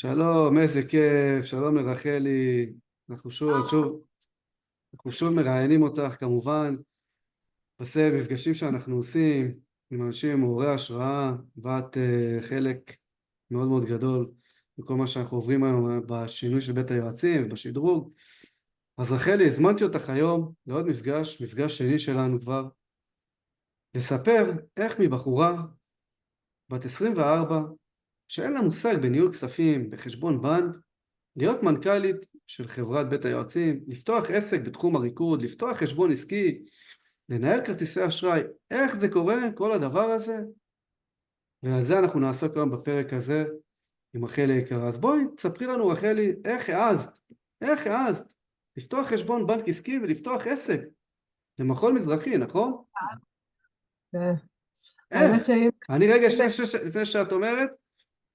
שלום, איזה כיף, שלום לרחלי. אנחנו שוב מראיינים אותך כמובן, מפגשים שאנחנו עושים עם אנשים מעוררי השראה, ואת חלק מאוד מאוד גדול בכל מה שאנחנו עוברים היום בשינוי של בית היועצים ובשדרוג. אז רחלי, הזמנתי אותך היום לעוד מפגש שני שלנו כבר, לספר איך מבחורה בת 24 שאין לה מושג בניהול כספים, בחשבון בנק, להיות מנכ"לית של חברת בית היועצים, לפתוח עסק בתחום הריקוד, לפתוח חשבון עסקי, לנהל כרטיסי אשראי. איך זה קורה, כל הדבר הזה? ועל זה אנחנו נעסוק היום בפרק הזה עם רחלי היקרה. אז בואי, תספרי לנו רחלי, איך העזת לפתוח חשבון בנק עסקי ולפתוח עסק למחול מזרחי, נכון? כן. האמת איך? שאם... אני רגע, לפני שאת אומרת,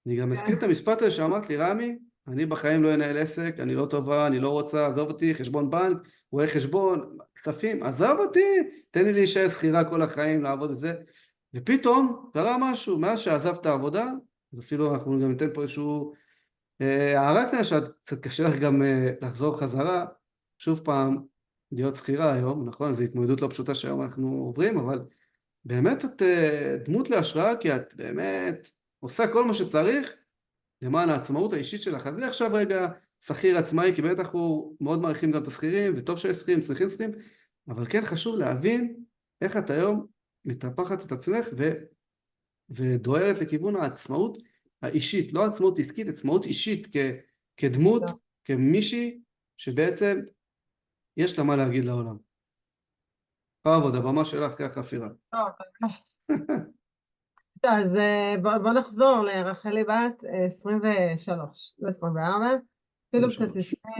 אני גם אזכיר את המשפט הזה שאמרת לי, רמי, אני בחיים לא אנהל עסק, אני לא טובה, אני לא רוצה, עזוב אותי, חשבון בנק, רואה חשבון, כספים, עזוב אותי, תן לי להישאר שכירה כל החיים, לעבוד בזה. ופתאום קרה משהו, מאז שעזבת את העבודה, אז אפילו אנחנו גם ניתן פה איזשהו הערה קטנה שקצת קשה לך גם לחזור חזרה, שוב פעם, להיות שכירה היום, נכון? זו התמודדות לא פשוטה שהיום אנחנו עוברים, אבל באמת את דמות להשראה, כי את באמת עושה כל מה שצריך למען העצמאות האישית שלך. אז עכשיו רגע שכיר עצמאי, כי בטח אנחנו מאוד מעריכים גם את השכירים, וטוב שיש שכירים, צריכים שכירים, אבל כן חשוב להבין איך את היום מטפחת את עצמך ודוהרת לכיוון העצמאות האישית, לא עצמאות עסקית, עצמאות אישית כדמות, כמישהי שבעצם יש לה מה להגיד לעולם. בכבוד, הבמה שלך, כך חפירה. אז בוא נחזור לרחלי בת 23, לא 24, אפילו קצת לפני.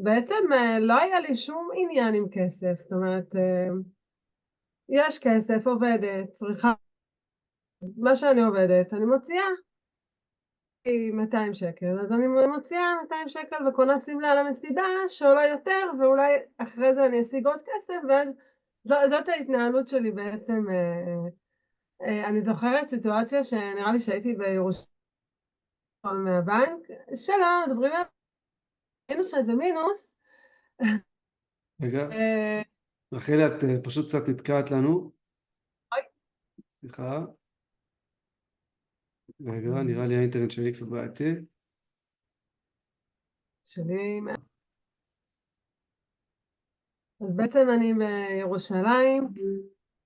בעצם לא היה לי שום עניין עם כסף, זאת אומרת, יש כסף, עובדת, צריכה, מה שאני עובדת, אני מוציאה 200 שקל, אז אני מוציאה 200 שקל וקונה סמלה על המסיבה שעולה יותר, ואולי אחרי זה אני אשיג עוד כסף, ואז זאת ההתנהלות שלי בעצם. אני זוכרת סיטואציה שנראה לי שהייתי בירושלים מהבנק, שלום, מדברים מינוס שזה מינוס. רגע, רחלי, את פשוט קצת נתקעת לנו. סליחה. רגע, נראה לי האינטרנט שלי קצת בעייתי. שלי. אז בעצם אני בירושלים,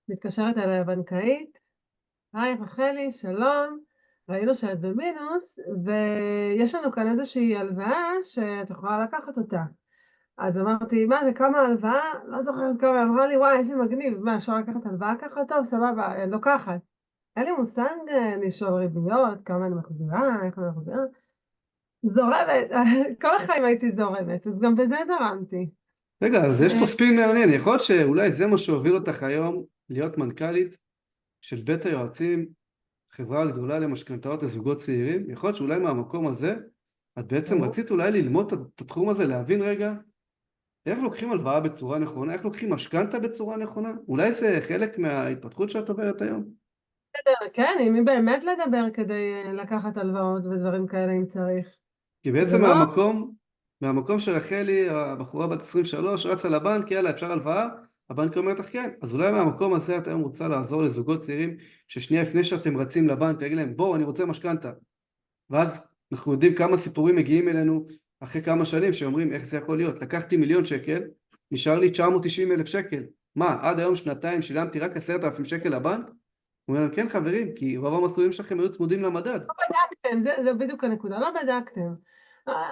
מתקשרת אליי הבנקאית, היי רחלי, שלום, ראינו שאת במינוס, ויש לנו כאן איזושהי הלוואה שאת יכולה לקחת אותה. אז אמרתי, מה זה, כמה הלוואה? לא זוכרת כמה, אמרה לי, וואי, איזה מגניב, מה, אפשר לקחת הלוואה ככה? טוב, סבבה, לוקחת. אין לי מושג לשאול ריביות, כמה אני מחזירה, איך אני מחזירה. זורמת, כל החיים הייתי זורמת, אז גם בזה זרמתי. רגע, אז יש פה ספין מעניין. יכול להיות שאולי זה מה שהוביל אותך היום להיות מנכ"לית של בית היועצים, חברה גדולה למשכנתאות לזוגות צעירים. יכול להיות שאולי מהמקום הזה את בעצם רצית אולי ללמוד את התחום הזה, להבין רגע איך לוקחים הלוואה בצורה נכונה, איך לוקחים משכנתה בצורה נכונה. אולי זה חלק מההתפתחות שאת עוברת היום? כן, עם מי באמת לדבר כדי לקחת הלוואות ודברים כאלה אם צריך. כי זה בעצם לא... מהמקום שרחלי, הבחורה בת 23, רצה לבנק, יאללה, אפשר הלוואה? הבנק אומר לך כן. אז אולי מהמקום הזה את היום רוצה לעזור לזוגות צעירים, ששנייה לפני שאתם רצים לבנק, תגיד להם, בואו, אני רוצה משכנתה. ואז אנחנו יודעים כמה סיפורים מגיעים אלינו אחרי כמה שנים, שאומרים איך זה יכול להיות. לקחתי 1,000,000 שקל, נשאר לי 990,000 שקל. מה, עד היום שנתיים שילמתי רק 10,000 שקל לבנק? הוא אומר להם, כן חברים, כי רוב המסלולים שלכם היו צמודים למדד. לא בדקתם, זה בדיוק הנקודה, לא בדקתם.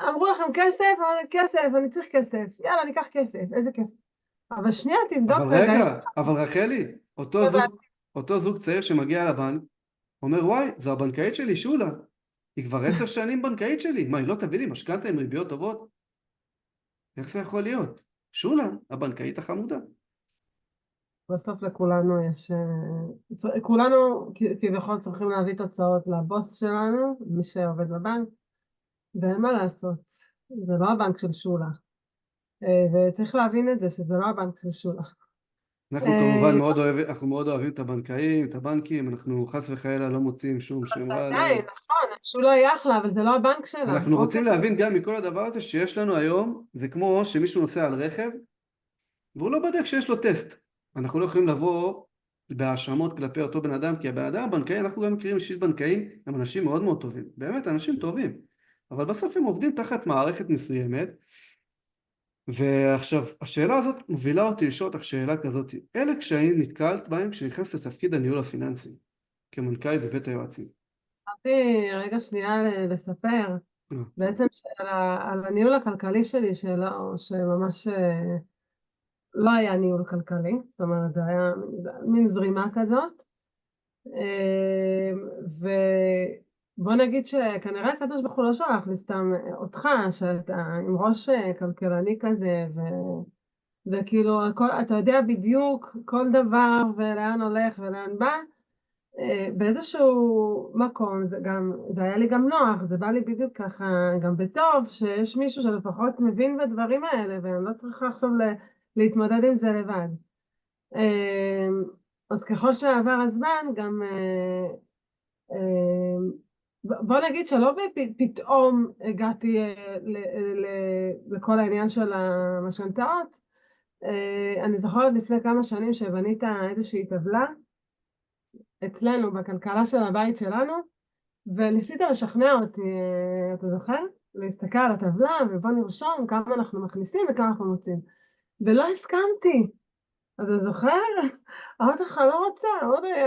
אמרו לכם כסף, כסף, אני צריך כסף, יאללה, אני אקח כסף, איזה כיף. אבל שנייה, תבדוק אבל רגע, רגע, אבל רחלי, אותו זוג צעיר שמגיע לבנק, אומר וואי, זו הבנקאית שלי, שולה, היא כבר 10 שנים בנקאית שלי, מה, היא לא תביא לי משכנתה עם ריביות טובות? איך זה יכול להיות? שולה, הבנקאית החמודה. בסוף לכולנו יש... כולנו כביכול צריכים להביא תוצאות לבוס שלנו, מי שעובד בבנק, ואין מה לעשות, זה לא הבנק של שולה. וצריך להבין את זה, שזה לא הבנק של שולה. אנחנו כמובן מאוד אוהבים את הבנקאים, את הבנקים, אנחנו חס וחלילה לא מוצאים שום שם רע. עדיין, נכון, שהוא לא יהיה אחלה, אבל זה לא הבנק שלה. אנחנו אוקיי. רוצים להבין גם מכל הדבר הזה שיש לנו היום, זה כמו שמישהו נוסע על רכב, והוא לא בדק שיש לו טסט. אנחנו לא יכולים לבוא בהאשמות כלפי אותו בן אדם, כי הבן אדם הבנקאי, אנחנו גם מכירים אישית בנקאים, הם אנשים מאוד מאוד טובים, באמת אנשים טובים, אבל בסוף הם עובדים תחת מערכת מסוימת. ועכשיו השאלה הזאת מובילה אותי לשאול אותך שאלה כזאת, אלה קשיים נתקלת בהם כשנכנסת לתפקיד הניהול הפיננסי כמנכ"ל בבית היועצים? רציתי רגע שנייה לספר, בעצם על הניהול הכלכלי שלי, שממש לא היה ניהול כלכלי, זאת אומרת, זה היה מין זרימה כזאת. ובוא נגיד שכנראה הקדוש ברוך הוא לא שלח לי סתם אותך, שאתה עם ראש כלכלני כזה, וכאילו, אתה יודע בדיוק כל דבר ולאן הולך ולאן בא, באיזשהו מקום, זה היה לי גם נוח, זה בא לי בדיוק ככה, גם בטוב, שיש מישהו שלפחות מבין בדברים האלה, ואני לא צריכה עכשיו להתמודד עם זה לבד. אז ככל שעבר הזמן, גם בוא נגיד שלא פתאום הגעתי לכל העניין של המשכנתאות. אני זוכרת לפני כמה שנים שבנית איזושהי טבלה אצלנו בכלכלה של הבית שלנו, וניסית לשכנע אותי, אתה זוכר? להסתכל על הטבלה ובוא נרשום כמה אנחנו מכניסים וכמה אנחנו מוצאים. ולא הסכמתי. אתה זוכר? אמרתי לך, לא רוצה,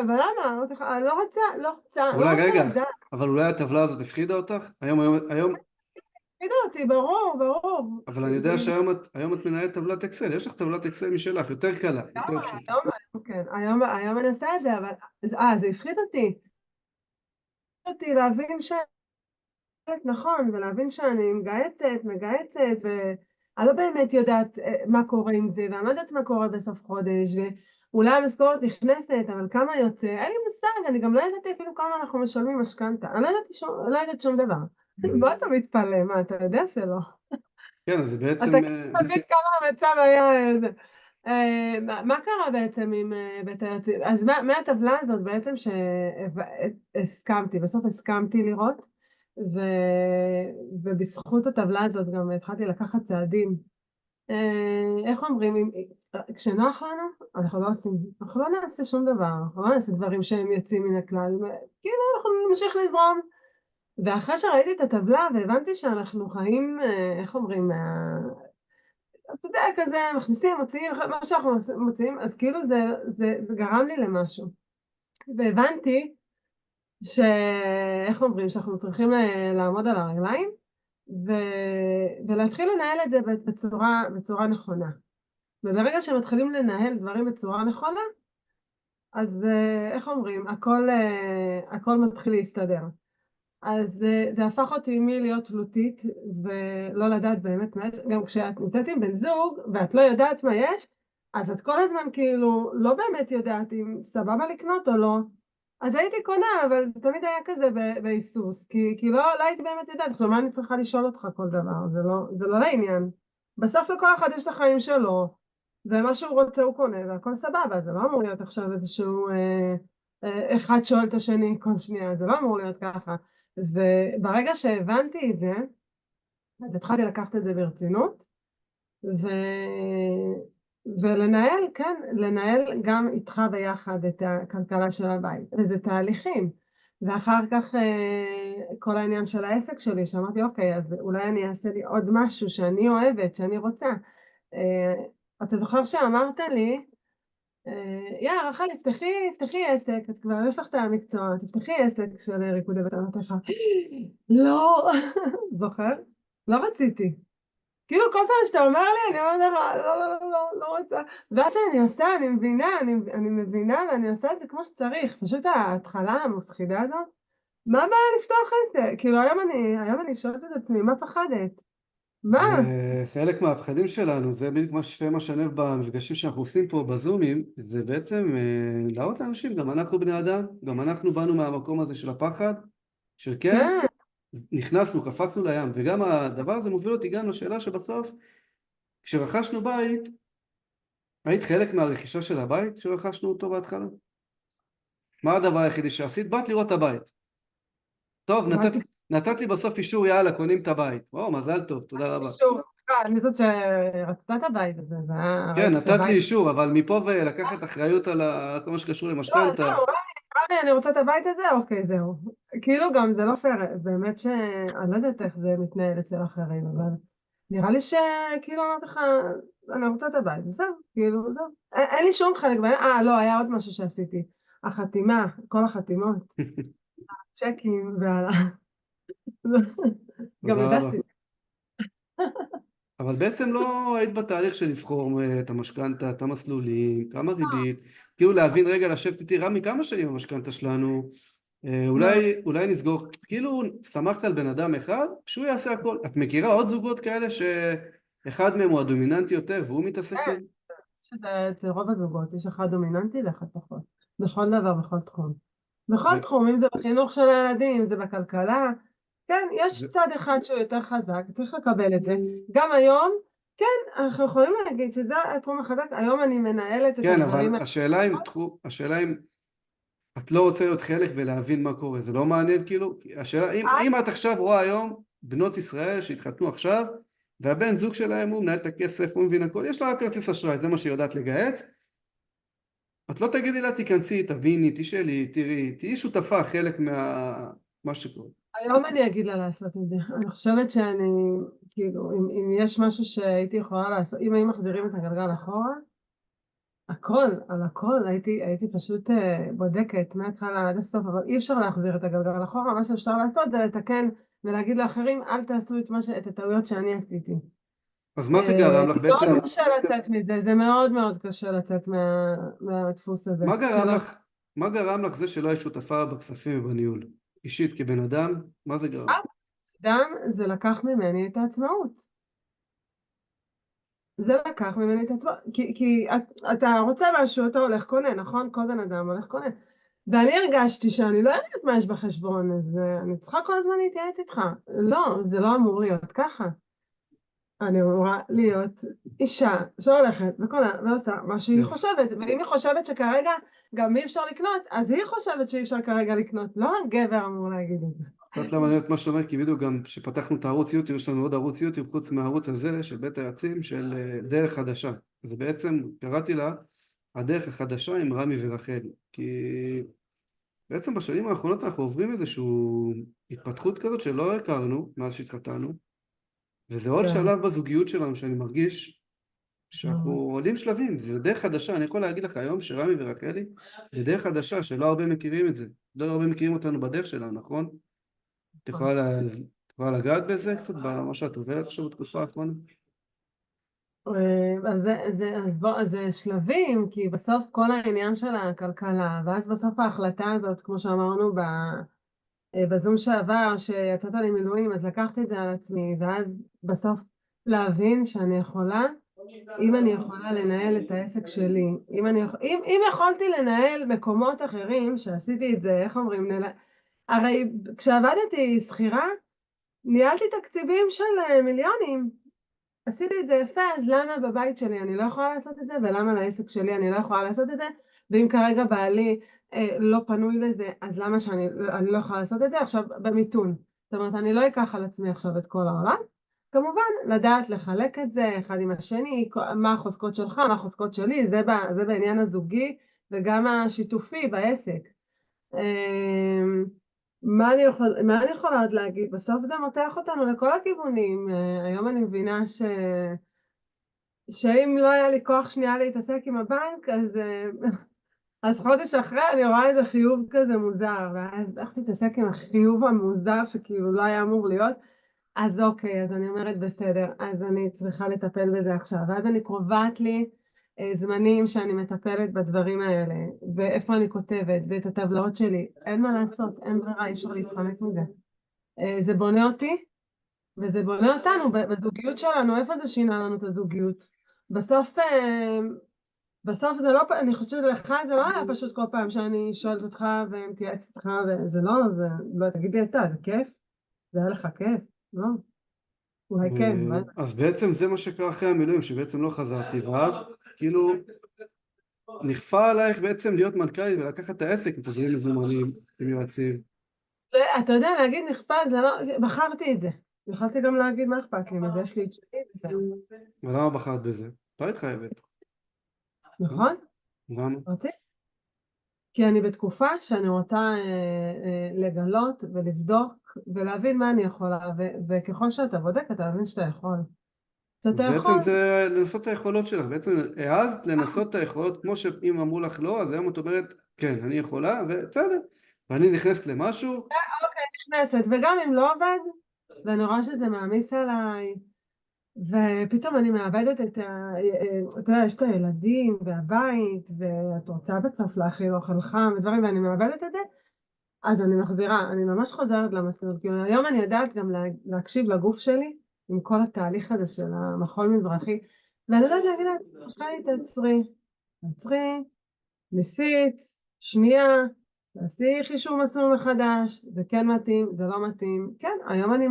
ולמה? אמרתי לך, אני לא רוצה, לא רוצה, לא אולי רוצה רגע, לדעת. אבל אולי הטבלה הזאת הפחידה אותך? היום, תגידו אותי, ברור, ברור. אבל אני יודע שהיום את מנהלת טבלת אקסל, יש לך טבלת אקסל משלך, יותר קלה, יותר פשוטה. כן, היום אני עושה את זה, אבל... זה הפחיד אותי. הפחיד אותי להבין נכון, ולהבין שאני מגייסת, ואני לא באמת יודעת מה קורה עם זה, ואני לא יודעת מה קורה בסוף חודש, ואולי המשכורת נכנסת, אבל כמה יוצא, אין לי מושג, אני גם לא ידעתי אפילו כמה אנחנו משלמים משכנתה, אני לא ידעתי שום דבר. מה אתה מתפלא? מה, אתה יודע שלא? כן, אז זה בעצם... אתה מבין כמה המצב היה... מה קרה בעצם עם בית היועצים? אז מהטבלה הזאת בעצם שהסכמתי, בסוף הסכמתי לראות, ובזכות הטבלה הזאת גם התחלתי לקחת צעדים. איך אומרים, כשנוח לנו, אנחנו לא נעשה שום דבר, אנחנו לא נעשה דברים שהם יוצאים מן הכלל, כאילו אנחנו נמשיך לזרום. ואחרי שראיתי את הטבלה והבנתי שאנחנו חיים, איך אומרים, אתה יודע, כזה, מכניסים, מוציאים, מה שאנחנו מוציאים, אז כאילו זה גרם לי למשהו. והבנתי איך אומרים, שאנחנו צריכים לעמוד על הרגליים, ולהתחיל לנהל את זה בצורה נכונה. וברגע שמתחילים לנהל דברים בצורה נכונה, אז איך אומרים, הכל מתחיל להסתדר. אז זה הפך אותי מלהיות תלותית ולא לדעת באמת מה יש, גם כשאת נמצאת עם בן זוג ואת לא יודעת מה יש, אז את כל הזמן כאילו לא באמת יודעת אם סבבה לקנות או לא, אז הייתי קונה, אבל זה תמיד היה כזה בהיסוס, כי לא הייתי באמת יודעת, כלומר אני צריכה לשאול אותך כל דבר, זה לא לעניין. בסוף לכל אחד יש את החיים שלו, ומה שהוא רוצה הוא קונה, והכל סבבה, זה לא אמור להיות עכשיו איזשהו אחד שואל את השני כל שנייה, זה לא אמור להיות ככה. וברגע שהבנתי את זה, אז התחלתי לקחת את זה ברצינות, ו... ולנהל, כן, לנהל גם איתך ביחד את הכלכלה של הבית, וזה תהליכים. ואחר כך כל העניין של העסק שלי, שאמרתי, אוקיי, אז אולי אני אעשה לי עוד משהו שאני אוהבת, שאני רוצה. אתה זוכר שאמרת לי, יא, רחל, תפתחי עסק, את כבר יש לך את המקצוע, תפתחי עסק של ריקודי בתנות לך. לא, זוכר? לא רציתי. כאילו כל פעם שאתה אומר לי, אני אומרת לך, לא רוצה. ואז שאני עושה, אני מבינה ואני עושה את זה כמו שצריך. פשוט ההתחלה המפחידה הזאת, מה הבעיה לפתוח עסק? כאילו היום אני שואלת את עצמי, מה פחדת? מה? וחלק מהפחדים שלנו, זה בדיוק מה שאני אוהב במפגשים שאנחנו עושים פה בזומים, זה בעצם להראות לאנשים, גם אנחנו בני אדם, גם אנחנו באנו מהמקום הזה של הפחד, של כן, כן, נכנסנו, קפצנו לים, וגם הדבר הזה מוביל אותי גם לשאלה שבסוף, כשרכשנו בית, היית חלק מהרכישה של הבית שרכשנו אותו בהתחלה? מה הדבר היחידי שעשית? באת לראות את הבית. טוב, קיבלתי נתת לי בסוף אישור, יאללה, קונים את הבית. או, מזל טוב, תודה רבה. אישור. אני זאת שרצתה את הבית הזה, זה היה, כן, ראיתי את נתת לי הבית. אישור, אבל מפה ולקחת אחריות על כל מה שקשור לא, למשכנתה. זהו, רמי, אני רוצה את הבית הזה, אוקיי, זהו. כאילו גם זה לא פייר, באמת שאני לא יודעת איך זה מתנהל אצל אחרים, אבל נראה לי שכאילו אמרתי לך, אני רוצה את הבית, זהו, כאילו, זהו. אין לי שום חלק בהם, לא, היה עוד משהו שעשיתי. החתימה, כל החתימות, צ'קים, גם תודה רבה. הדסתי. אבל בעצם לא היית בתהליך של לבחור את המשכנתה, את המסלולים, כמה ריבית, כאילו להבין רגע, לשבת איתי, רמי, כמה שנים המשכנתה שלנו, לא, אולי נסגור, כאילו סמכת על בן אדם אחד, שהוא יעשה הכל. את מכירה עוד זוגות כאלה שאחד מהם הוא הדומיננטי יותר והוא מתעסק עם? שזה אצל רוב הזוגות, יש אחד דומיננטי ואחד פחות. בכל דבר, בכל תחום. בכל ו- תחום, אם זה בחינוך של הילדים, אם זה בכלכלה. כן, יש ו- צד אחד שהוא יותר חזק, צריך לקבל את זה. גם היום, כן, אנחנו יכולים להגיד שזה התחום החזק, היום אני מנהלת את כן, אבל הדברים האלה. השאלה אם את לא רוצה להיות חלק ולהבין מה קורה, זה לא מעניין כאילו? השאלה, אם את עכשיו רואה היום בנות ישראל שהתחתנו עכשיו, והבן זוג שלהם הוא מנהל את הכסף, הוא מבין הכל, יש לה רק כרטיס אשראי, זה מה שהיא יודעת לגהץ, את לא תגידי לה תיכנסי, תביני, תשאלי, תראי, תהיי שותפה חלק מה שקורה. היום אני אגיד לה לעשות את זה. אני חושבת שאני, כאילו, אם יש משהו שהייתי יכולה לעשות, אם היו מחזירים את הגלגל אחורה, הכל, על הכל, הייתי פשוט בודקת מההתחלה עד הסוף, אבל אי אפשר להחזיר את הגלגל אחורה, מה שאפשר לעשות זה לתקן ולהגיד לאחרים, אל תעשו את הטעויות שאני עשיתי. אז מה זה גרם לך בעצם, מאוד קשה לצאת מזה, זה מאוד מאוד קשה לצאת מהדפוס הזה. מה גרם לך, מה גרם לך זה שלא היית שותפה בכספים ובניהול? אישית כבן אדם, מה זה גרם? אדם, זה לקח ממני את העצמאות. זה לקח ממני את עצמו, כי אתה רוצה משהו, אתה הולך קונה, נכון? כל בן אדם הולך קונה. ואני הרגשתי שאני לא יודעת מה יש בחשבון, אז אני צריכה כל הזמן להתייעץ איתך. לא, זה לא אמור להיות ככה. אני אמורה להיות אישה שהולכת וקונה ועושה מה שהיא יופי. חושבת, ואם היא חושבת שכרגע גם אי אפשר לקנות, אז היא חושבת שאי אפשר כרגע לקנות, לא הגבר אמור להגיד את זה. קצת למה את מה שאומר, כי בדיוק גם כשפתחנו את הערוץ יוטיוב, יש לנו עוד ערוץ יוטיוב חוץ מהערוץ הזה של בית היועצים של דרך חדשה. אז בעצם קראתי לה הדרך החדשה עם רמי ורחל, כי בעצם בשנים האחרונות אנחנו עוברים איזושהי התפתחות כזאת שלא הכרנו מאז שהתחתנו, וזה עוד כן, שלב בזוגיות שלנו שאני מרגיש שאנחנו מאוד. עולים שלבים, זה דרך חדשה. אני יכול להגיד לך היום שרמי ורחלי זה דרך חדשה שלא הרבה מכירים את זה, לא הרבה מכירים אותנו בדרך שלנו, נכון? את יכולה לגעת בזה קצת, במה שאת עוברת עכשיו בתקופה האחרונה? אז זה שלבים, כי בסוף כל העניין של הכלכלה, ואז בסוף ההחלטה הזאת, כמו שאמרנו בזום שעבר, שיצאת לי מילואים, אז לקחתי את זה על עצמי, ואז בסוף להבין שאני יכולה, אם אני יכולה לנהל את העסק שלי, אם יכולתי לנהל מקומות אחרים, שעשיתי את זה, איך אומרים, הרי כשעבדתי שכירה, ניהלתי תקציבים של מיליונים. עשיתי את זה יפה, אז למה בבית שלי אני לא יכולה לעשות את זה, ולמה לעסק שלי אני לא יכולה לעשות את זה, ואם כרגע בעלי לא פנוי לזה, אז למה שאני לא יכולה לעשות את זה? עכשיו, במיתון. זאת אומרת, אני לא אקח על עצמי עכשיו את כל העולם. כמובן, לדעת לחלק את זה אחד עם השני, מה החוזקות שלך, מה החוזקות שלי, זה בעניין הזוגי, וגם השיתופי בעסק. מה אני יכולה עוד להגיד? בסוף זה מותח אותנו לכל הכיוונים. היום אני מבינה שאם לא היה לי כוח שנייה להתעסק עם הבנק, אז חודש אחרי אני רואה איזה חיוב כזה מוזר, ואז איך תתעסק עם החיוב המוזר שכאילו לא היה אמור להיות, אז אוקיי, אז אני אומרת בסדר, אז אני צריכה לטפל בזה עכשיו, ואז אני קובעת לי זמנים שאני מטפלת בדברים האלה, ואיפה אני כותבת, ואת הטבלאות שלי, אין מה לעשות, אין ברירה, אי אפשר להתחמק מזה. זה בונה אותי, וזה בונה אותנו בזוגיות שלנו, איפה זה שינה לנו את הזוגיות? בסוף, בסוף זה לא, אני חושבת שלך זה לא היה פשוט כל פעם שאני שואלת אותך ומתייעצת איתך, וזה לא, תגיד לי אתה, זה כיף? זה היה לך כיף? לא, אולי כן, אולי... אז בעצם זה מה שקרה אחרי המילואים, שבעצם לא חזרתי, ואז כאילו נכפה עלייך בעצם להיות מנכ"לית ולקחת את העסק עם תזרים מזומנים, עם יועצים. אתה יודע, להגיד נכפה, זה לא, בחרתי את זה. יכולתי גם להגיד מה אכפת לי מזה, יש לי את שלי, וזהו. ולמה בחרת בזה? לא היית חייבת. נכון? למה? רצית? כי אני בתקופה שאני רוצה לגלות ולבדוק ולהבין מה אני יכולה, וככל שאתה בודק אתה מבין שאתה יכול. שאתה אז בעצם יכול, זה לנסות את היכולות שלך, בעצם העזת לנסות את היכולות, כמו שאם אמרו לך לא, אז היום את אומרת, כן, אני יכולה, ובסדר, ואני נכנסת למשהו, אוקיי, נכנסת, וגם אם לא עובד, ואני רואה שזה מעמיס עליי, ופתאום אני מאבדת אתה יודע, יש את הילדים והבית, ואת רוצה בסוף להכין אוכל חם ודברים, ואני מאבדת את זה, אז אני מחזירה, אני ממש חוזרת למסלול. כאילו, היום אני יודעת גם להקשיב לגוף שלי, עם כל התהליך הזה של המחול מזרחי, ואני יודעת להגיד לה, חי, תעצרי, ניסית, שנייה, תעשי חישוב מסלול מחדש, זה כן מתאים, זה לא מתאים. כן, היום אני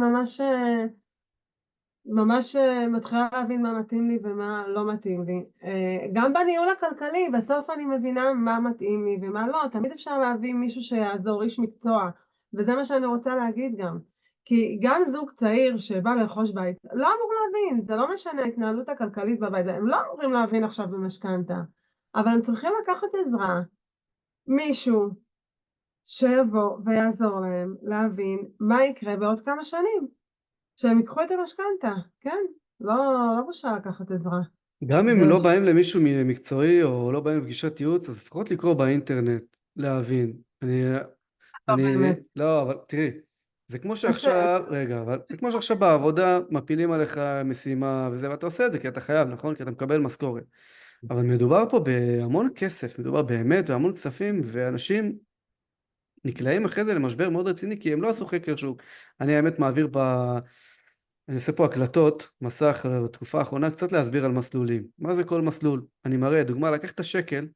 ממש מתחילה להבין מה מתאים לי ומה לא מתאים לי. גם בניהול הכלכלי, בסוף אני מבינה מה מתאים לי ומה לא. תמיד אפשר להביא מישהו שיעזור, איש מקצוע, וזה מה שאני רוצה להגיד גם. כי גם זוג צעיר שבא לרכוש בית, לא אמור להבין, זה לא משנה ההתנהלות הכלכלית בבית, הם לא אמורים להבין עכשיו במשכנתה, אבל הם צריכים לקחת עזרה, מישהו שיבוא ויעזור להם להבין מה יקרה בעוד כמה שנים. שהם ייקחו את המשכנתה, כן? לא, לא בושה לקחת עזרה. גם אם זה לא באים למישהו מקצועי, או לא באים לפגישת ייעוץ, אז לפחות לקרוא באינטרנט, להבין. לא אני, באמת. לא, אבל תראי, זה כמו יש... שעכשיו, רגע, אבל זה כמו שעכשיו בעבודה מפילים עליך משימה וזה, ואתה עושה את זה כי אתה חייב, נכון? כי אתה מקבל משכורת. אבל מדובר פה בהמון כסף, מדובר באמת בהמון כספים, ואנשים נקלעים אחרי זה למשבר מאוד רציני, כי הם לא עשו חקר שוק. אני האמת אני עושה פה הקלטות, מסך בתקופה האחרונה, קצת להסביר על מסלולים. מה זה כל מסלול? אני מראה, דוגמה, לקח את השקל,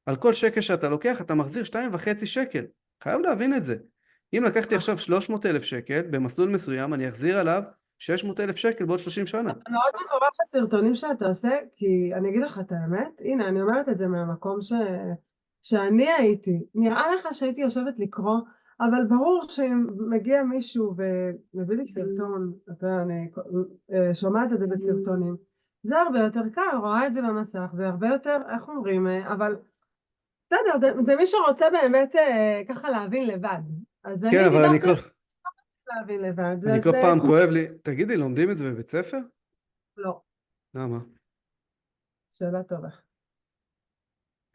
על כל שקל שאתה לוקח, אתה מחזיר 2.5 שקל. חייב להבין את זה. אם לקחתי עכשיו 300,000 שקל, במסלול מסוים, אני אחזיר עליו 600,000 שקל בעוד 30 שנה. מאוד מבורך הסרטונים שאתה עושה, כי אני אגיד לך את האמת, הנה, אני אומרת את זה מהמקום שאני הייתי. נראה לך שהייתי יושבת לקרוא, אבל ברור שאם מגיע מישהו ומביא לי סרטון, אתה יודע, אני שומעת את זה בסרטונים, זה הרבה יותר קל, רואה את זה במסך, זה הרבה יותר, איך אומרים, אבל בסדר, זה מי שרוצה באמת ככה להבין לבד. אז כן, אני אבל דווקא להבין לבד, אני אז כל פעם כמו... כואב לי, תגידי, לומדים את זה בבית ספר? לא, למה? שאלה טובה.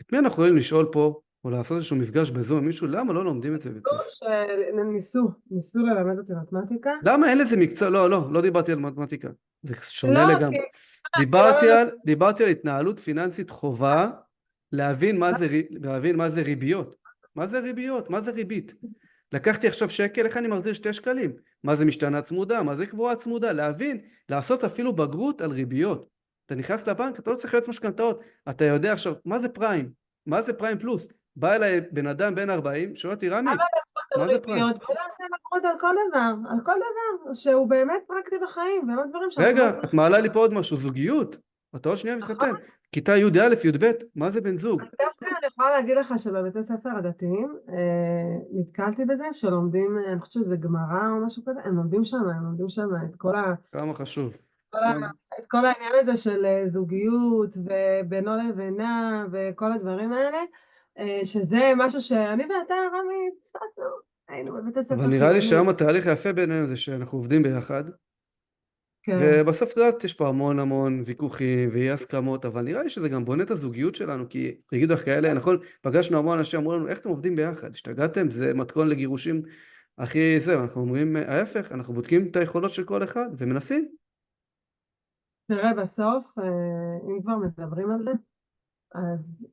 את מי אנחנו יכולים לשאול פה, או לעשות איזשהו מפגש בזום עם מישהו, למה לא לומדים את זה בבית לא, ספר? ניסו ללמד אותי מתמטיקה. למה אין לזה מקצוע? לא דיברתי על מתמטיקה, זה שונה לא, כי לגמרי. דיברתי על התנהלות פיננסית חובה, להבין מה זה ריביות. מה זה ריביות? מה זה ריבית? לקחתי עכשיו שקל, איך אני מחזיר 2 שקלים? מה זה משתנה צמודה? מה זה קבועה צמודה? להבין, לעשות אפילו בגרות על ריביות. אתה נכנס לבנק, אתה לא צריך יועץ משכנתאות, אתה יודע עכשיו, מה זה פריים? מה זה פריים פלוס? בא אליי בן אדם בן 40, שואל אותי, רמי, אבל מה זה פריים? ריביות, בוא נעשה בגרות על כל דבר שהוא באמת פרקטי בחיים, ולא דברים שאנחנו לא רגע, את צריכים. מעלה לי פה עוד משהו, זוגיות. אתה עוד שנייה נכון? מתחתן. כיתה י"א, י"ב, מה זה בן זוג? דווקא אני יכולה להגיד לך שבבתי ספר הדתיים נתקלתי בזה שלומדים, אני חושבת שזה גמרא או משהו כזה, הם לומדים שם את כמה חשוב. כל כן. את כל העניין הזה של זוגיות ובינו לבינה וכל הדברים האלה, שזה משהו שאני ואתה, רמי, פספסנו, היינו בבית אבל הספר נראה לי חילוני. שהיום התהליך היפה בינינו זה שאנחנו עובדים ביחד, כן. ובסוף את יודעת, יש פה המון ויכוחים ואי הסכמות, אבל נראה לי שזה גם בונה את הזוגיות שלנו, כי יגידו לך כאלה, נכון, פגשנו המון אנשים, אמרו לנו, איך אתם עובדים ביחד? השתגעתם? זה מתכון לגירושים הכי זה, אנחנו אומרים ההפך, אנחנו בודקים את היכולות של כל אחד ומנסים. תראה, בסוף, אם כבר מדברים על זה, אז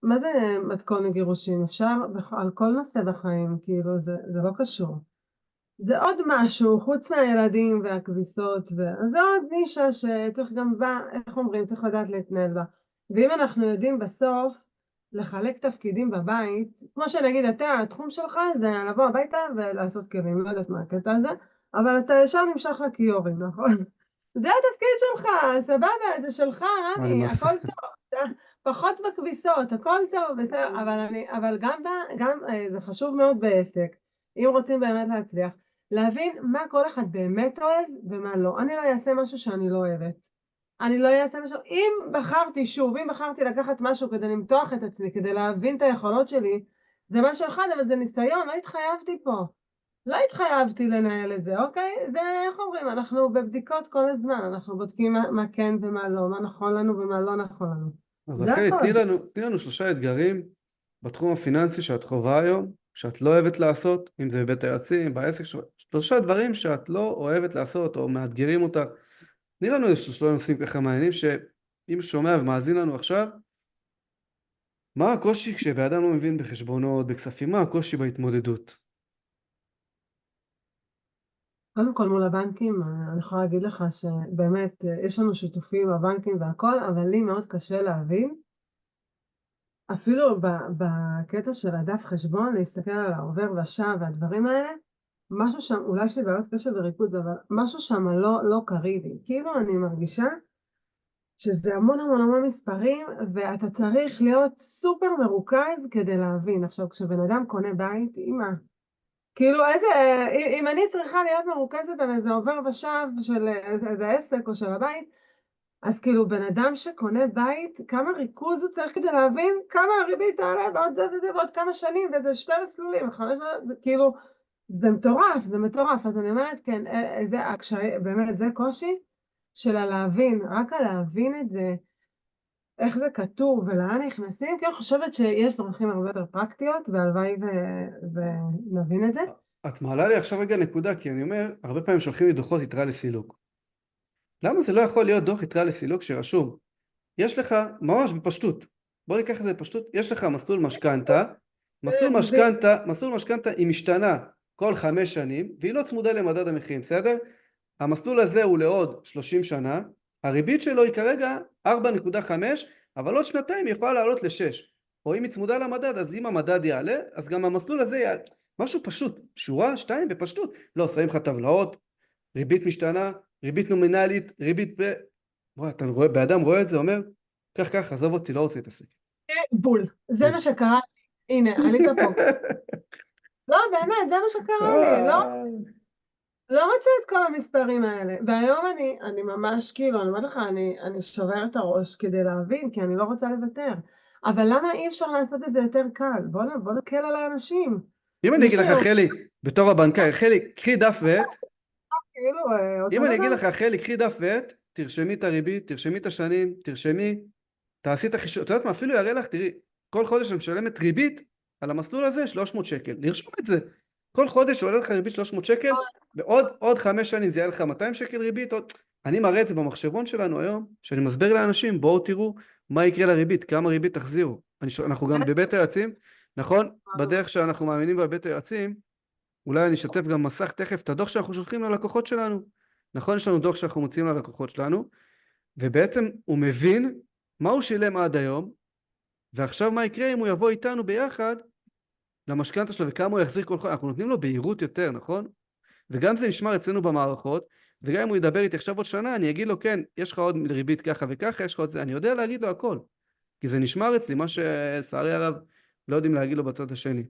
מה זה מתכון לגירושים? אפשר על כל נושא בחיים, כאילו, זה לא קשור. זה עוד משהו, חוץ מהילדים והכביסות, זה עוד נישה שצריך גם בה, איך אומרים, צריך לדעת להתנהל בה. ואם אנחנו יודעים בסוף לחלק תפקידים בבית, כמו שנגיד אתה, התחום שלך זה לבוא הביתה ולעשות כלים, לא יודעת מה הקטע הזה, אבל אתה ישר נמשך לכיורים, נכון? זה התפקיד שלך, סבבה, זה שלך, אני רמי, הכל טוב, פחות בכביסות, הכל טוב, בסדר, אבל גם זה חשוב מאוד בעסק. אם רוצים באמת להצליח, להבין מה כל אחד באמת אוהב ומה לא. אני לא אעשה משהו שאני לא אוהבת. אני לא אעשה משהו, אם בחרתי לקחת משהו כדי למתוח את עצמי, כדי להבין את היכולות שלי, זה משהו אחד, אבל זה ניסיון, לא התחייבתי פה. לא התחייבתי לנהל את זה, אוקיי? זה, איך אומרים, אנחנו בבדיקות כל הזמן, אנחנו בודקים מה כן ומה לא, מה נכון לנו ומה לא נכון לנו. אז זה רחלי, הכל. תני לנו 3 אתגרים בתחום הפיננסי שאת חווה היום, שאת לא אוהבת לעשות, אם זה בבית היועצים, בעסק, 3 דברים שאת לא אוהבת לעשות או מאתגרים אותך. תני לנו איזה 3 נושאים ככה מעניינים, שאם שומע ומאזין לנו עכשיו, מה הקושי כשבאדם לא מבין בחשבונות, בכספים, מה הקושי בהתמודדות? קודם כל מול הבנקים, אני יכולה להגיד לך שבאמת יש לנו שיתופים בבנקים והכל, אבל לי מאוד קשה להבין, אפילו בקטע של הדף חשבון, להסתכל על העובר ושב והדברים האלה, משהו שם, אולי יש לי בעיות קשב וריכוז, אבל משהו שם לא קריא לי. כאילו אני מרגישה שזה המון המון המון מספרים, ואתה צריך להיות סופר מרוכז כדי להבין. עכשיו, כשבן אדם קונה בית, אמא, כאילו איזה, אם אני צריכה להיות מרוכזת על איזה עובר ושב של איזה עסק או של הבית, אז כאילו בן אדם שקונה בית, כמה ריכוז הוא צריך כדי להבין כמה הריבית תעלה בעוד זה וזה ועוד כמה שנים, וזה 2 מסלולים, 5, זה כאילו, זה מטורף, זה מטורף. אז אני אומרת, כן, זה הקשי, באמת, זה קושי של הלהבין, רק הלהבין את זה, איך זה כתוב ולאן נכנסים, כי אני חושבת שיש דרכים הרבה יותר פרקטיות, והלוואי ונבין את זה. את מעלה לי עכשיו רגע נקודה, כי אני אומר, הרבה פעמים שולחים לי דוחות יתרה לסילוק. למה זה לא יכול להיות דוח יתרה לסילוק שרשום? יש לך, ממש בפשטות, בוא ניקח את זה בפשטות, יש לך מסלול משכנתה, מסלול משכנתה היא משתנה כל 5 שנים, והיא לא צמודה למדד המחירים, בסדר? המסלול הזה הוא לעוד 30 שנה, הריבית שלו היא כרגע 4.5, אבל עוד שנתיים היא יכולה לעלות ל6, או אם היא צמודה למדד, אז אם המדד יעלה, אז גם המסלול הזה יעלה. משהו פשוט, שורה 2 בפשטות, לא, שמים לך טבלאות, ריבית משתנה, ריבית נומינלית, ריבית בוא, אתה רואה, באדם רואה את זה, אומר, כך, עזוב אותי, לא רוצה להתעסק. בול, זה מה שקרה לי, הנה, עלית פה. לא, באמת, זה מה שקרה לי, לא רוצה את כל המספרים האלה. והיום אני ממש, כאילו, אני אומרת לך, אני שוברת את הראש כדי להבין, כי אני לא רוצה לוותר. אבל למה אי אפשר לעשות את זה יותר קל? בוא נקל על האנשים. אם אני אגיד לך, מישהו, חלי, בתור הבנקאי, חלי, קחי דף ועט, כאילו, אותו אם אני אגיד דבר. לך, חלי, קחי דף ועט, תרשמי את הריבית, תרשמי את השנים, תעשי את החישוב, את יודעת מה, אפילו יראה לך, תראי, כל חודש אני משלמת ריבית על המסלול הזה 300 שקל, לרשום את זה, כל חודש עולה לך ריבית 300 שקל, ועוד 5 שנים זה יהיה לך 200 שקל ריבית, אני מראה את זה במחשבון שלנו היום, שאני מסביר לאנשים, בואו תראו מה יקרה לריבית, כמה ריבית תחזירו, אנחנו גם בבית היועצים, נכון, בדרך שאנחנו מאמינים בבית היועצים, אולי אני אשתף גם מסך תכף את הדוח שאנחנו שולחים ללקוחות שלנו, נכון, יש לנו דוח שאנחנו מוציאים ללקוחות שלנו, ובעצם הוא מבין מה הוא שילם עד היום, ועכשיו מה יקרה אם הוא יבוא איתנו ביחד למשכנתה שלו, וכמה הוא יחזיר כל חודש, אנחנו נותנים לו בהירות יותר, נכון? וגם זה נשמר אצלנו במערכות, וגם אם הוא ידבר איתי עכשיו עוד שנה, אני אגיד לו, כן, יש לך עוד ריבית ככה וככה, יש לך עוד זה, אני יודע להגיד לו הכל, כי זה נשמר אצלי, מה ששרי הרב לא יודעים להגיד לו בצד השני.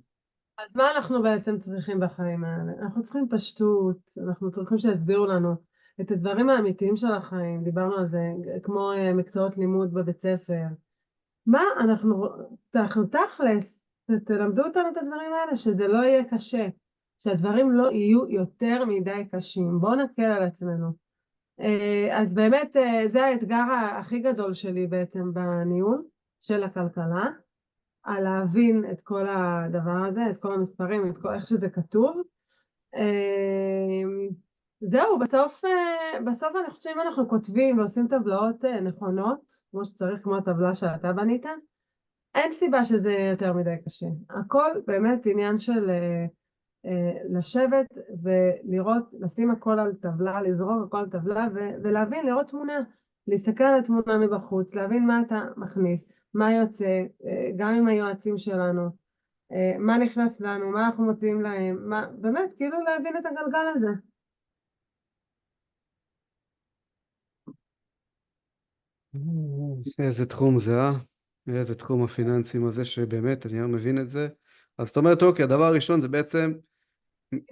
אז מה אנחנו בעצם צריכים בחיים האלה? אנחנו צריכים פשטות, אנחנו צריכים שיסבירו לנו את הדברים האמיתיים של החיים, דיברנו על זה, כמו מקצועות לימוד בבית ספר. מה אנחנו תכלס, תלמדו אותנו את הדברים האלה, שזה לא יהיה קשה, שהדברים לא יהיו יותר מדי קשים. בואו נקל על עצמנו. אז באמת זה האתגר הכי גדול שלי בעצם בניהול של הכלכלה, על להבין את כל הדבר הזה, את כל המספרים, איך שזה כתוב. זהו, בסוף אני חושבת שאם אנחנו כותבים ועושים טבלאות נכונות, כמו שצריך, כמו הטבלה שאתה בנית, אין סיבה שזה יהיה יותר מדי קשה. הכל באמת עניין של לשבת ולראות, לשים הכל על טבלה, לזרוק הכל על טבלה ולהבין, לראות תמונה, להסתכל על התמונה מבחוץ, להבין מה אתה מכניס, מה יוצא, גם עם היועצים שלנו, מה נכנס לנו, מה אנחנו מוצאים להם, באמת, כאילו להבין את הגלגל הזה. איזה תחום זה, איזה תחום הפיננסים הזה שבאמת אני לא מבין את זה. אז זאת אומרת, אוקיי, הדבר הראשון זה בעצם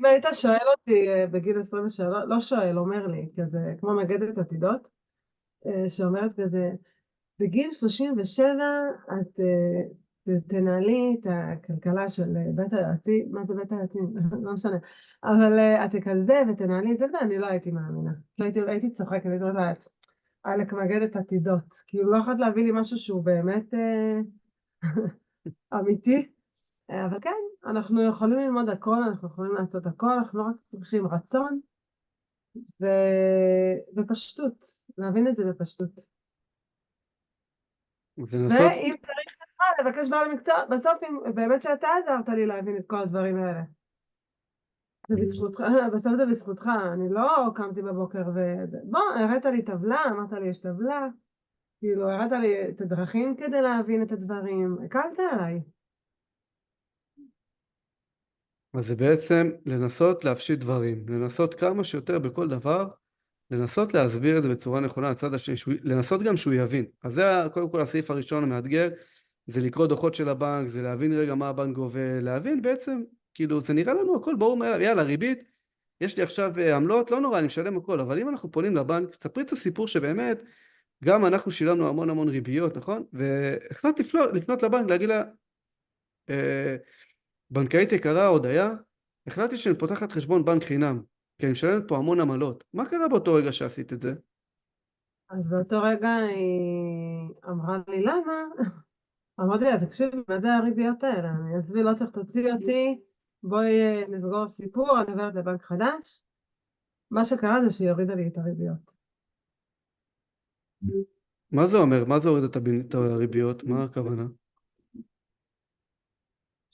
אם היית שואל אותי בגיל 23, לא שואל, אומר לי, כזה, כמו מגדת עתידות, שאומרת כזה, בגיל 37 את תנהלי את הכלכלה של בית היועצים, מה זה בית היועצים? לא משנה, אבל את תכזה ותנהלי את זה, ואני לא הייתי מאמינה. הייתי צוחקת, הייתי אומרת לה, עלק מגדת עתידות, כאילו לא יכולת להביא לי משהו שהוא באמת אמיתי, אבל כן, אנחנו יכולים ללמוד הכל, אנחנו יכולים לעשות הכל, אנחנו רק צריכים רצון ו... ופשטות, להבין את זה בפשטות. ולנסות, ואם צריך לבקש בעל מקצוע, בסוף באמת שאתה עזרת לי להבין את כל הדברים האלה. זה בזכותך, בסוף זה בזכותך, אני לא קמתי בבוקר וזה. בוא, הראת לי טבלה, אמרת לי יש טבלה, כאילו הראת לי את הדרכים כדי להבין את הדברים, הקלת עליי. אז זה בעצם לנסות להפשיט דברים, לנסות כמה שיותר בכל דבר, לנסות להסביר את זה בצורה נכונה לצד השני, לנסות גם שהוא יבין. אז זה קודם כל הסעיף הראשון המאתגר, זה לקרוא דוחות של הבנק, זה להבין רגע מה הבנק גובה, להבין בעצם, כאילו זה נראה לנו הכל ברור מאליו, יאללה ריבית, יש לי עכשיו עמלות, לא נורא, אני משלם הכל, אבל אם אנחנו פונים לבנק, תספרי את הסיפור שבאמת, גם אנחנו שילמנו המון ריביות, נכון? והחלט לפנות לבנק, להגיד לה, בנקאית יקרה, הודיה, החלטתי שאני פותחת חשבון בנק חינם, כי אני משלמת פה המון עמלות. מה קרה באותו רגע שעשית את זה? אז באותו רגע היא אמרה לי למה? אמרתי לה, תקשיבי, מה זה הריביות האלה? אני עזבי, לא צריך תוציא אותי, בואי נסגור סיפור, אני עוברת לבנק חדש. מה שקרה זה שהיא הורידה לי את הריביות. מה זה אומר? מה זה הוריד את הריביות? מה הכוונה?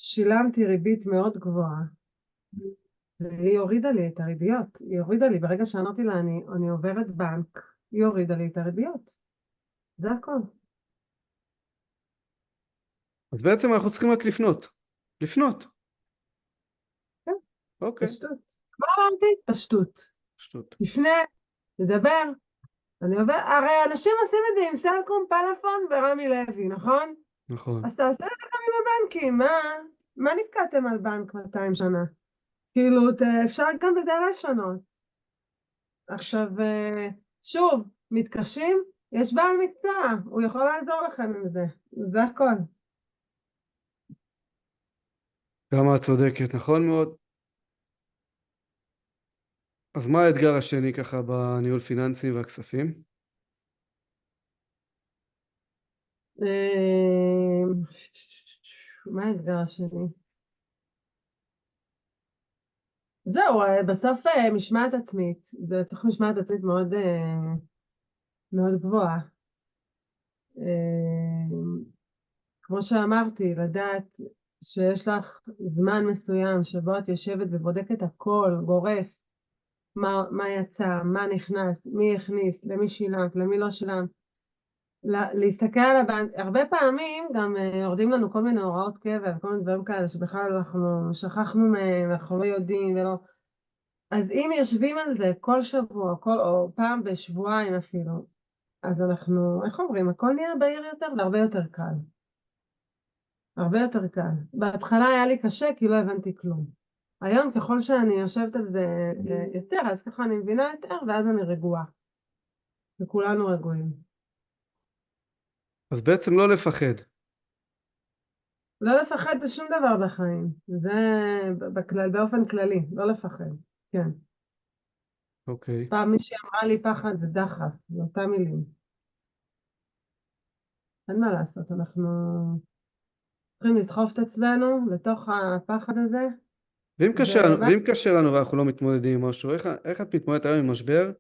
שילמתי ריבית מאוד גבוהה, והיא הורידה לי את הריביות. היא הורידה לי, ברגע שאמרתי לה, אני עוברת בנק, היא הורידה לי את הריביות. זה הכל. אז בעצם אנחנו צריכים רק לפנות. לפנות. כן, אוקיי. פשטות. מה אמרתי? פשטות. פשטות. תפנה, תדבר. אני עובר, הרי אנשים עושים את זה עם סלקום, פלאפון ורמי לוי, נכון? נכון. אז תעשה את זה גם עם הבנקים, מה נתקעתם על בנק 200 שנה? כאילו, אפשר גם בזה לשנות. עכשיו, שוב, מתקשים, יש בעל מקצוע, הוא יכול לעזור לכם עם זה, זה הכל. כמה את צודקת, נכון מאוד. אז מה האתגר השני ככה בניהול פיננסי והכספים? מה האתגר השני? זהו, בסוף משמעת עצמית, זה צריך משמעת עצמית מאוד, מאוד גבוהה. כמו שאמרתי, לדעת שיש לך זמן מסוים שבו את יושבת ובודקת הכל, גורף, מה יצא, מה נכנס, מי הכניס, למי שילמת, למי לא שילמת. להסתכל על הבנק, הרבה פעמים גם יורדים לנו כל מיני הוראות קבע וכל מיני דברים כאלה שבכלל אנחנו שכחנו מהם, אנחנו לא יודעים ולא... אז אם יושבים על זה כל שבוע, או פעם בשבועיים אפילו, אז אנחנו, איך אומרים, הכל נהיה בהיר יותר והרבה יותר קל. הרבה יותר קל. בהתחלה היה לי קשה כי לא הבנתי כלום. היום ככל שאני יושבת על זה יותר, אז ככה אני מבינה יותר ואז אני רגועה. וכולנו רגועים. אז בעצם לא לפחד. לא לפחד בשום דבר בחיים. זה באופן כללי, לא לפחד. כן. אוקיי. פעם מישהי אמרה לי פחד זה דחף, זה אותה מילים. אין מה לעשות, אנחנו צריכים לדחוף את עצמנו לתוך הפחד הזה. ואם קשה לנו ואנחנו לא מתמודדים עם משהו, איך את מתמודדת היום עם משבר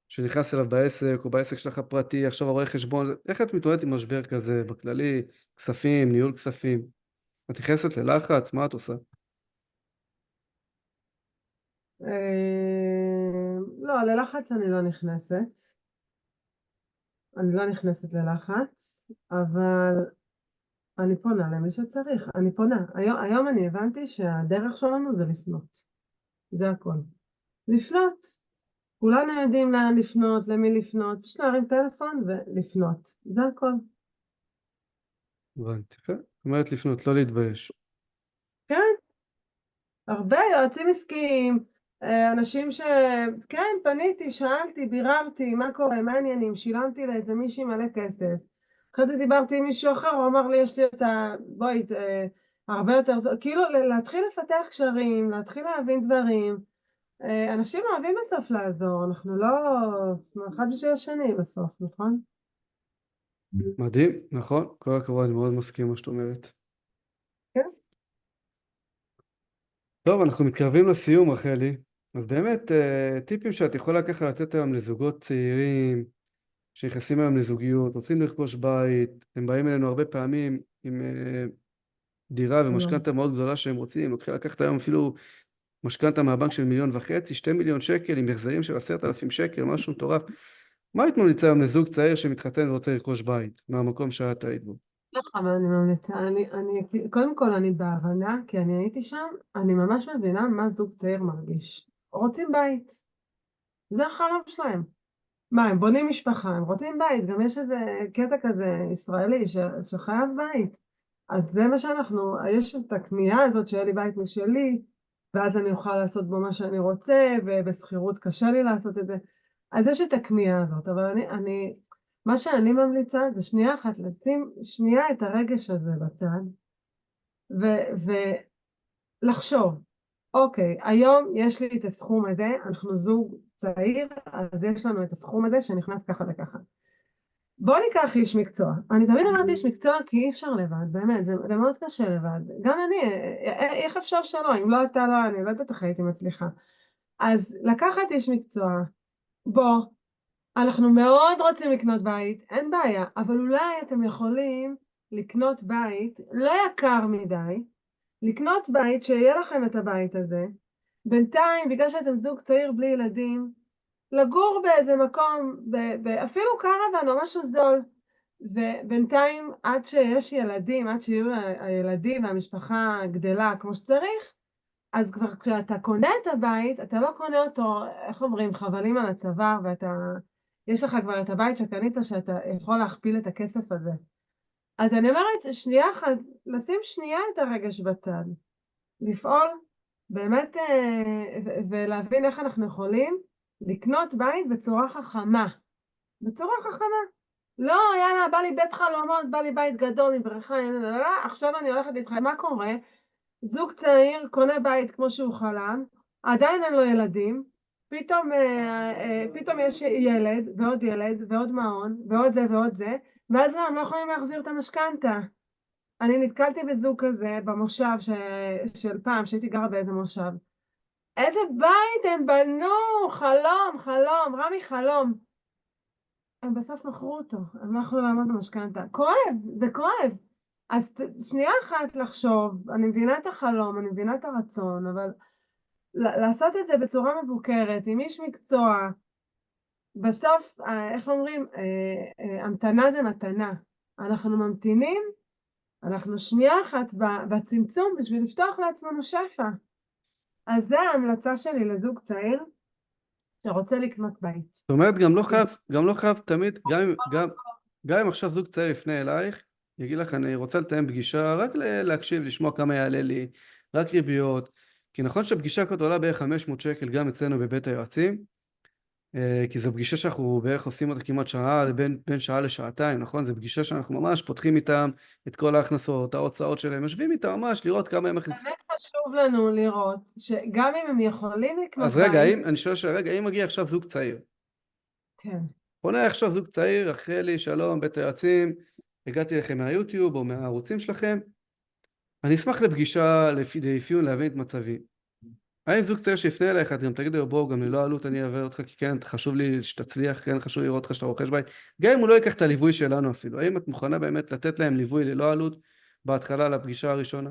שנכנס אליו בעסק או בעסק שלך הפרטי, עכשיו הרואה חשבון, איך את מתמודדת עם משבר כזה בכללי, כספים, ניהול כספים? את נכנסת ללחץ, מה את עושה? לא, ללחץ אני לא נכנסת. אני לא נכנסת ללחץ, אבל אני פונה למי שצריך. אני פונה. היום אני הבנתי שהדרך שלנו זה לפנות. זה הכל. לפנות. כולנו יודעים לאן לפנות, למי לפנות, פשוט להרים טלפון ולפנות. זה הכל. הבנתי. זאת אומרת לפנות, לא להתבייש. כן. הרבה יועצים עסקיים, אנשים כן, פניתי, שאלתי, ביררתי, מה קורה, מה העניינים, שילמתי לאיזה מישהי מלא כסף. אחרי זה דיברתי עם מישהו אחר, הוא אמר לי, יש לי את בואי, הרבה יותר, כאילו להתחיל לפתח קשרים, להתחיל להבין דברים. אנשים אוהבים בסוף לעזור, אנחנו לא, אחד בשביל השני בסוף, נכון? מדהים, נכון? כל הכבוד, אני מאוד מסכים מה שאת אומרת. כן. טוב, אנחנו מתקרבים לסיום, רחלי. אז באמת, טיפים שאת יכולה ככה לתת היום לזוגות צעירים שנכנסים היום לזוגיות, רוצים לרכוש בית, הם באים אלינו הרבה פעמים עם דירה ומשכנתה מאוד גדולה שהם רוצים, לוקחים לקחת היום אפילו משכנתה מהבנק של 1.5 מיליון, 2 מיליון שקל עם החזרים של 10,000 שקל, משהו מטורף. מה היית ממליצה היום לזוג צעיר שמתחתן ורוצה לרכוש בית, מהמקום שאת היית בו? נכון, אני ממליצה, קודם כל אני בהבנה, כי אני הייתי שם, אני ממש מבינה מה זוג צעיר מרגיש. רוצים בית, זה החלום שלהם. מה, הם בונים משפחה, הם רוצים בית, גם יש איזה קטע כזה ישראלי שחייב בית. אז זה מה שאנחנו, יש את הכמיהה הזאת שיהיה לי בית משלי, ואז אני אוכל לעשות בו מה שאני רוצה, ובשכירות קשה לי לעשות את זה. אז יש את הכמיהה הזאת, אבל מה שאני ממליצה זה שנייה אחת, לשים שנייה את הרגש הזה בצד, ולחשוב, אוקיי, היום יש לי את הסכום הזה, אנחנו זוג צעיר, אז יש לנו את הסכום הזה שנכנס ככה וככה. בוא ניקח איש מקצוע. אני תמיד אמרתי איש מקצוע כי אי אפשר לבד, באמת, זה מאוד קשה לבד. גם אני, איך אפשר שלא? אם לא אתה, לא אני, לא יודעת איך הייתי מצליחה. אז לקחת איש מקצוע, בוא, אנחנו מאוד רוצים לקנות בית, אין בעיה, אבל אולי אתם יכולים לקנות בית לא יקר מדי, לקנות בית שיהיה לכם את הבית הזה, בינתיים, בגלל שאתם זוג צעיר בלי ילדים, לגור באיזה מקום, אפילו קרוון או משהו זול, ובינתיים עד שיש ילדים, עד שיהיו הילדים והמשפחה גדלה כמו שצריך, אז כבר כשאתה קונה את הבית, אתה לא קונה אותו, איך אומרים, חבלים על הצוואר, יש לך כבר את הבית שקנית שאתה יכול להכפיל את הכסף הזה. אז אני אומרת, שנייה אחת, לשים שנייה את הרגש בצד, לפעול באמת ולהבין איך אנחנו יכולים לקנות בית בצורה חכמה. בצורה חכמה. לא, יאללה, בא לי בית חלומות, בא לי בית גדול עם בריכה, עכשיו אני הולכת להתחיל. מה קורה? זוג צעיר קונה בית כמו שהוא חלם, עדיין אין לו ילדים, פתאום יש ילד ועוד מעון ועוד זה ועוד זה, ואז הם לא יכולים להחזיר את המשכנתה. אני נתקלתי בזוג כזה במושב של פעם, שהייתי גרה באיזה מושב. איזה בית הם בנו, חלום, חלום, רמי חלום. הם בסוף מכרו אותו, הם לא יכלו לעמוד במשכנתה. כואב, זה כואב. אז שנייה אחת לחשוב, אני מבינה את החלום, אני מבינה את הרצון, אבל לעשות את זה בצורה מבוקרת, עם איש מקצוע, בסוף, איך אומרים, המתנה זה מתנה. אנחנו ממתינים, אנחנו שנייה אחת בצמצום בשביל לפתוח לעצמנו שפע. אז זה ההמלצה שלי לזוג צעיר שרוצה לקנות בית. זאת אומרת, גם לא חייב תמיד, גם אם עכשיו זוג צעיר יפנה אלייך, יגיד לך, אני רוצה לתאם פגישה, רק להקשיב, לשמוע כמה יעלה לי, רק ריביות, כי נכון שהפגישה כזאת עולה בערך 500 שקל גם אצלנו בבית היועצים, כי זו פגישה שאנחנו בערך עושים אותה כמעט שעה, בין שעה לשעתיים, נכון? זו פגישה שאנחנו ממש פותחים איתם את כל ההכנסות, ההוצאות שלהם, יושבים איתם ממש לראות כמה הם מכניסים. באמת חשוב לנו לראות שגם אם הם יכולים לקנות אז רגע, בית, אני שואל רגע, אם מגיע עכשיו זוג צעיר, כן. פונה עכשיו זוג צעיר, אחרי לי, שלום, בית היועצים, הגעתי לכם מהיוטיוב או מהערוצים שלכם, אני אשמח לפגישה, לאפיון, להבין את מצבי. האם זוג צעיר שיפנה אליך, את גם תגיד לו, בוא, גם ללא עלות אני אעבר אותך, כי כן, חשוב לי שתצליח, כן, חשוב לראות אותך שאתה רוכש בית, גם אם הוא לא ייקח את הליווי שלנו אפילו, האם את מוכנה באמת לתת להם ליווי ללא עלות, בהתחלה לפגישה הראשונה?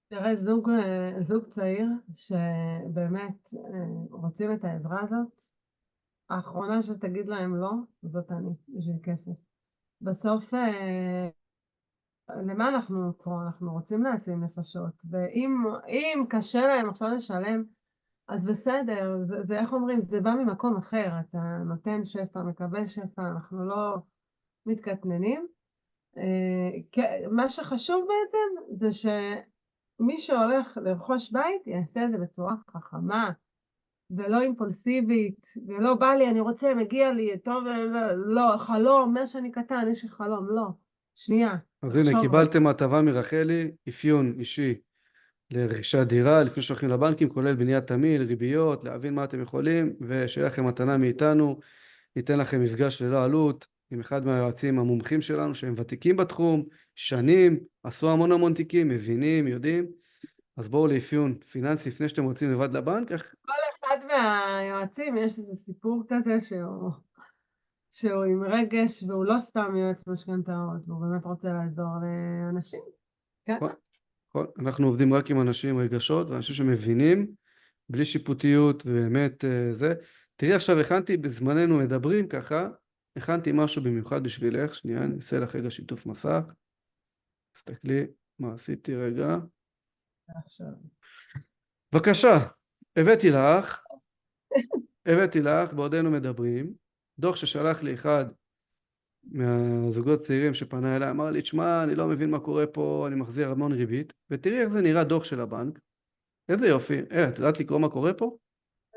תראה, זוג צעיר שבאמת רוצים את העזרה הזאת, האחרונה שתגיד להם לא, זאת אני, בשביל כסף. בסוף, למה אנחנו פה? אנחנו רוצים להציל נפשות, ואם קשה להם עכשיו לשלם, אז בסדר, זה איך אומרים, זה בא ממקום אחר, אתה נותן שפע, מקבל שפע, אנחנו לא מתקטננים. מה שחשוב בעצם זה מי שהולך לרכוש בית יעשה את זה בצורה חכמה, ולא אימפולסיבית, ולא בא לי, אני רוצה, מגיע לי, טוב, לא, חלום, מה שאני קטן, יש לי חלום, לא. שנייה, אז הנה, תחשוב רגע. קיבלתם הטבה מרחלי, אפיון אישי לרכישת דירה לפני שהולכים לבנקים, כולל בניית תמהיל, ריביות, להבין מה אתם יכולים, ושיהיה לכם מתנה מאיתנו. ניתן לכם מפגש ללא עלות עם אחד מהיועצים המומחים שלנו שהם ותיקים בתחום, שנים, עשו המון תיקים, מבינים, יודעים. אז בואו לאפיון פיננסי לפני שאתם רוצים לבד לבנק. כל אחד מהיועצים יש איזה סיפור כזה שהוא עם רגש, והוא לא סתם יועץ משכנתאות, והוא באמת רוצה לעזור לאנשים. כן. אנחנו עובדים רק עם אנשים עם רגשות ואנשים שמבינים בלי שיפוטיות, ובאמת זה. תראי, עכשיו הכנתי, בזמננו מדברים ככה, הכנתי משהו במיוחד בשבילך. שנייה, אני אעשה לך רגע שיתוף מסך. תסתכלי מה עשיתי רגע. עכשיו. בבקשה, הבאתי לך בעודנו מדברים, דוח ששלח לי אחד מהזוגות צעירים שפנה אליי, אמר לי, תשמע, אני לא מבין מה קורה פה, אני מחזיר המון ריבית, ותראי איך זה נראה דוח של הבנק, איזה יופי. את יודעת לקרוא מה קורה פה?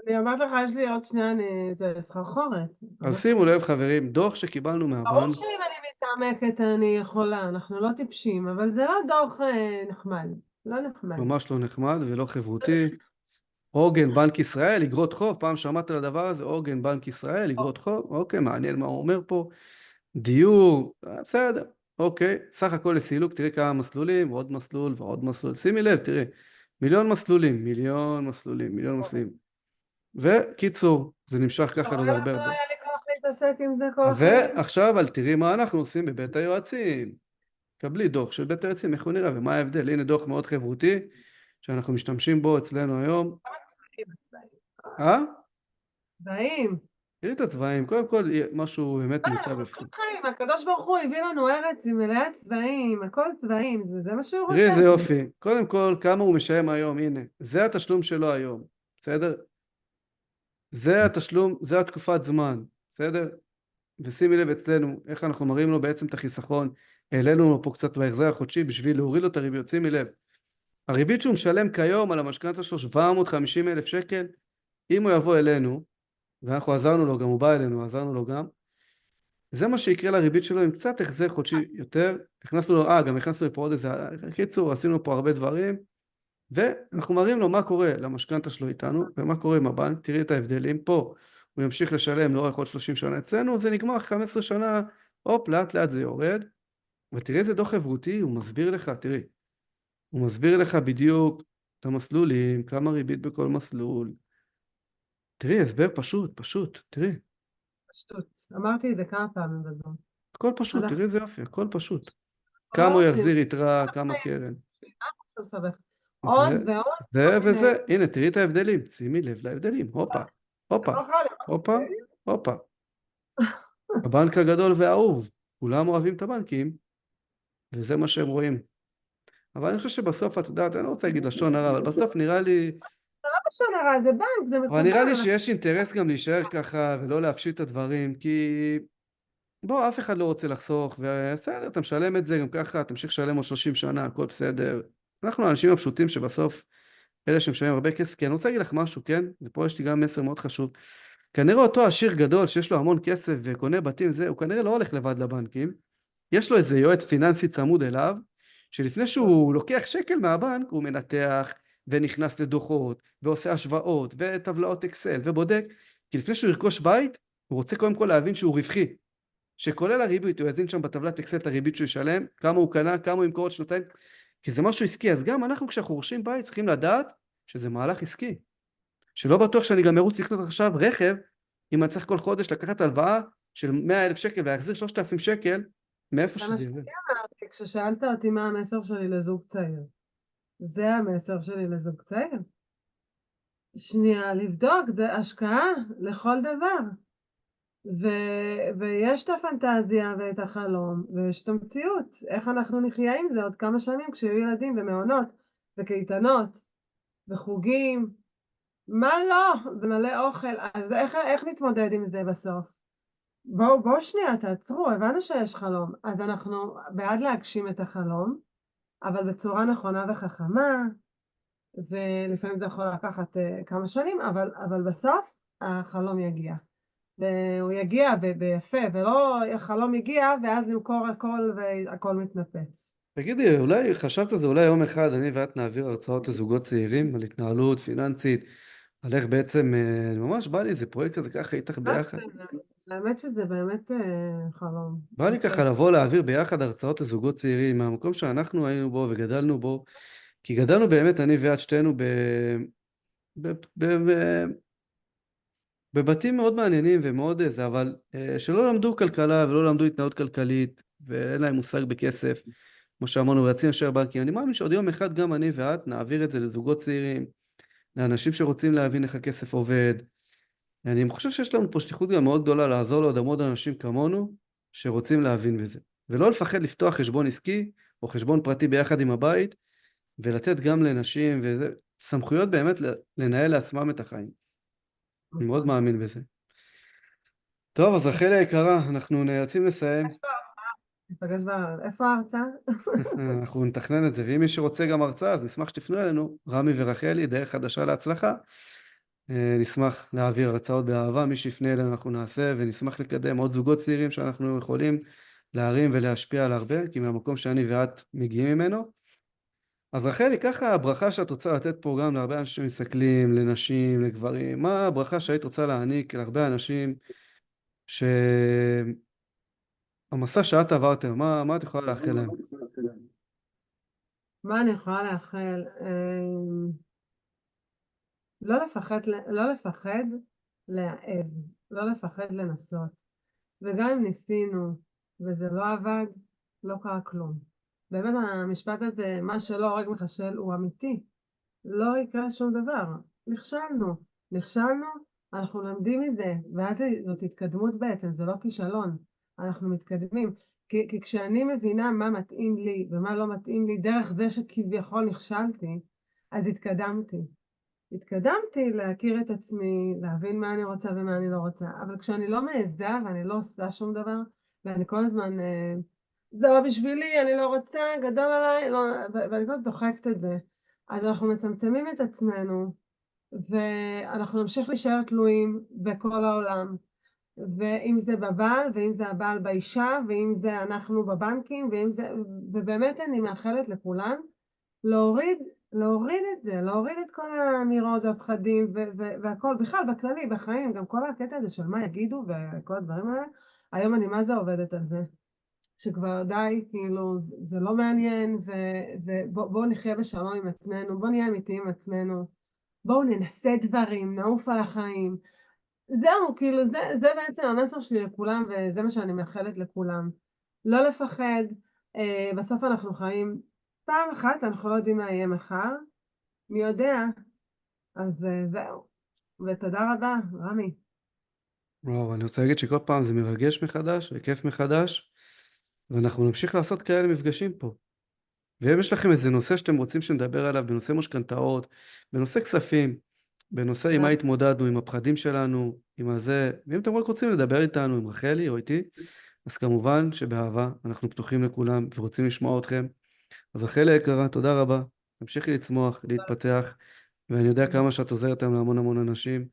אני אמרת לך, יש לי עוד שנייה, זה סחרחורת. אז שימו לב חברים, דוח שקיבלנו ברור מהבנק. שאם אני מתעמקת אני יכולה, אנחנו לא טיפשים, אבל זה לא דוח נחמד, לא נחמד. ממש לא נחמד ולא חברותי. עוגן בנק ישראל, אגרות חוב, פעם שמעת על הדבר הזה? עוגן בנק ישראל, אגרות חוב, אוקיי, מעניין מה הוא אומר פה. דיור, בסדר, אוקיי, סך הכל לסילוק, תראי כמה מסלולים, ועוד מסלול ועוד מסלול, שימי לב, תראי, מיליון מסלולים, וקיצור, זה נמשך ככה עוד אבל הרבה לא הרבה. היה לי כוח להתעסק עם זה כל החיים. ועכשיו, אבל תראי מה אנחנו עושים בבית היועצים. קבלי דוח של בית היועצים, איך הוא נראה ומה ההבדל. הנה דוח מאוד חברותי, שאנחנו משתמשים בו אצלנו היום. צבעים. תראי את הצבעים, קודם כל משהו באמת נמצא בפנים. חיים, הקדוש ברוך הוא הביא לנו ארץ עם מלאה צבעים, הכל צבעים, זה מה שהוא תראי רוצה. איזה יופי, קודם כל כמה הוא משלם היום, הנה, זה התשלום שלו היום, בסדר? זה התשלום, זה התקופת זמן, בסדר? ושימי לב אצלנו, איך אנחנו מראים לו בעצם את החיסכון, העלינו לו פה קצת בהחזר החודשי בשביל להוריד לו את הריביות, שימי לב, הריבית שהוא משלם כיום על המשכנתא שלו 750,000 שקל, אם הוא יבוא אלינו, ואנחנו עזרנו לו, גם הוא בא אלינו, עזרנו לו גם, זה מה שיקרה לריבית שלו עם קצת החזר חודשי יותר, הכנסנו לו, גם הכנסנו לפה עוד איזה, קיצור, עשינו פה הרבה דברים, ואנחנו מראים לו מה קורה למשכנתא שלו איתנו, ומה קורה עם הבנק, תראי את ההבדלים פה, הוא ימשיך לשלם לאורך עוד 30 שנה אצלנו, זה נגמר 15 שנה, הופ, לאט לאט זה יורד, ותראי איזה דוח חברותי, הוא מסביר לך, תראי, הוא מסביר לך בדיוק את המסלולים, כמה ריבית בכל מסלול, תראי, הסבר פשוט, תראי. פשוט, אמרתי את זה כמה פעמים בזום. הכל פשוט, תראי איזה יופי, הכל פשוט. כמה לא הוא רוצים. יחזיר יתרה, כמה קרן. עוד ועוד. זה וזה, הנה תראי את ההבדלים, שימי לב להבדלים, הופה, הבנק הגדול והאהוב, כולם אוהבים את הבנקים, וזה מה שהם רואים. אבל אני חושב שבסוף, את יודעת, אני לא רוצה להגיד לשון הרע, אבל בסוף נראה לי, זה לא לשון הרע, זה בנק, זה מקובל. אבל נראה לי שיש אינטרס גם להישאר ככה, ולא להפשיט את הדברים, כי בוא, אף אחד לא רוצה לחסוך, ובסדר, אתה משלם את זה גם ככה, תמשיך לשלם עוד 30 שנה, הכל בסדר. אנחנו האנשים הפשוטים שבסוף, אלה שמשלמים הרבה כסף, כי אני רוצה להגיד לך משהו, כן? ופה יש לי גם מסר מאוד חשוב. כנראה אותו עשיר גדול שיש לו המון כסף וקונה בתים, הוא כנראה לא הולך לבד לבנקים, יש לו איזה יועץ פיננסי צמוד אליו, שלפני שהוא לוקח שקל מהבנק, הוא מנתח ונכנס לדוחות, ועושה השוואות, וטבלאות אקסל, ובודק, כי לפני שהוא ירכוש בית, הוא רוצה קודם כל להבין שהוא רווחי, שכולל הריבית, הוא יזין שם בטבלת אקסל את הריבית שהוא ישלם, כמה הוא קנה, כמה הוא ימכור עוד שנתיים, כי זה משהו עסקי. אז גם אנחנו כשאנחנו רוכשים בית צריכים לדעת שזה מהלך עסקי, שלא בטוח שאני גם מרוץ לקנות עכשיו רכב, אם אני צריך כל חודש לקחת הלוואה של 100,000 שקל ולהחזיר 3,000 שקל, מאיפה שזה יבוא? אמרתי, כששאלת אותי מה המסר שלי לזוג צעיר, זה המסר שלי לזוג צעיר. שנייה, לבדוק, זה השקעה לכל דבר. ויש את הפנטזיה ואת החלום, ויש את המציאות. איך אנחנו נחיה עם זה עוד כמה שנים כשיהיו ילדים ומעונות וקייטנות וחוגים? מה לא? ומלא אוכל. אז איך נתמודד עם זה בסוף? בואו שנייה, תעצרו, הבנו שיש חלום. אז אנחנו בעד להגשים את החלום, אבל בצורה נכונה וחכמה, ולפעמים זה יכול לקחת כמה שנים, אבל בסוף החלום יגיע. והוא יגיע ביפה, ולא החלום יגיע, ואז נמכור הכל והכל מתנפץ. תגידי, אולי חשבת על זה, אולי יום אחד אני ואת נעביר הרצאות לזוגות צעירים על התנהלות פיננסית, על איך בעצם, ממש בא לי איזה פרויקט כזה ככה איתך ביחד. האמת שזה באמת חלום. בא לי ככה לבוא להעביר ביחד הרצאות לזוגות צעירים מהמקום שאנחנו היינו בו וגדלנו בו, כי גדלנו באמת אני ואת שתינו ב, ב, ב, בבתים מאוד מעניינים ומאוד זה, אבל שלא למדו כלכלה ולא למדו התנהלות כלכלית ואין להם מושג בכסף, כמו שאמרנו, רצים ישר בנקים. אני מאמין שעוד יום אחד גם אני ואת נעביר את זה לזוגות צעירים, לאנשים שרוצים להבין איך הכסף עובד. אני חושב שיש לנו פה שליחות גם מאוד גדולה לעזור לעוד המון אנשים כמונו שרוצים להבין בזה, ולא לפחד לפתוח חשבון עסקי או חשבון פרטי ביחד עם הבית, ולתת גם לנשים וזה, סמכויות באמת לנהל לעצמם את החיים. אני מאוד נכון. מאמין בזה. טוב, אז רחל היקרה, אנחנו נאלצים לסיים. ניפגש איפה ההרצאה? אנחנו נתכנן את זה, ואם מי שרוצה גם הרצאה, אז נשמח שתפנו אלינו, רמי ורחלי, דרך חדשה להצלחה. נשמח להעביר הרצאות באהבה, מי שיפנה אלינו אנחנו נעשה, ונשמח לקדם עוד זוגות צעירים שאנחנו יכולים להרים ולהשפיע על הרבה, כי מהמקום שאני ואת מגיעים ממנו. אז רחלי, ככה הברכה שאת רוצה לתת פה גם להרבה אנשים שמסתכלים, לנשים, לגברים, מה הברכה שהיית רוצה להעניק להרבה אנשים שהמסע שאת עברתם, מה את יכולה לאחל להם? מה אני יכולה לאחל? לא לפחד להעז, לא לפחד לנסות. וגם אם ניסינו וזה לא עבד, לא קרה כלום. באמת המשפט הזה, מה שלא הורג מחשל, הוא אמיתי. לא יקרה שום דבר. נכשלנו. נכשלנו, אנחנו לומדים מזה, ואז זאת התקדמות בעצם, זה לא כישלון. אנחנו מתקדמים. כי כשאני מבינה מה מתאים לי ומה לא מתאים לי, דרך זה שכביכול נכשלתי, אז התקדמתי. התקדמתי להכיר את עצמי, להבין מה אני רוצה ומה אני לא רוצה, אבל כשאני לא מעיזה ואני לא עושה שום דבר, ואני כל הזמן, זה לא בשבילי, אני לא רוצה, גדול עליי, לא, ואני כל הזמן דוחקת את זה, אז אנחנו מצמצמים את עצמנו, ואנחנו נמשיך להישאר תלויים בכל העולם, ואם זה בבעל, ואם זה הבעל באישה, ואם זה אנחנו בבנקים, ובאמת אני מאחלת לכולם, להוריד את זה, להוריד את כל האמירות והפחדים והכל, בכלל, בכללי, בחיים, גם כל הקטע הזה של מה יגידו וכל הדברים האלה, היום אני מה זה עובדת על זה, שכבר די, כאילו, זה לא מעניין, ובואו נחיה בשלום עם עצמנו, בואו נהיה אמיתיים עם עצמנו, בואו ננסה דברים, נעוף על החיים, זהו, כאילו, זה בעצם המסר שלי לכולם, וזה מה שאני מאחלת לכולם. לא לפחד, בסוף אנחנו חיים פעם אחת, אנחנו לא יודעים מה יהיה מחר, מי יודע, אז זהו. ותודה רבה, רמי. וואו, אני רוצה להגיד שכל פעם זה מרגש מחדש וכיף מחדש, ואנחנו נמשיך לעשות כאלה מפגשים פה. ואם יש לכם איזה נושא שאתם רוצים שנדבר עליו, בנושא משכנתאות, בנושא כספים, בנושא עם מה התמודדנו, עם הפחדים שלנו, עם הזה, ואם אתם רק רוצים לדבר איתנו, עם רחלי או איתי, אז כמובן שבאהבה אנחנו פתוחים לכולם ורוצים לשמוע אתכם. אז רחלי היקרה, תודה רבה, תמשיכי לצמוח, להתפתח, ואני יודע כמה שאת עוזרת היום להמון המון אנשים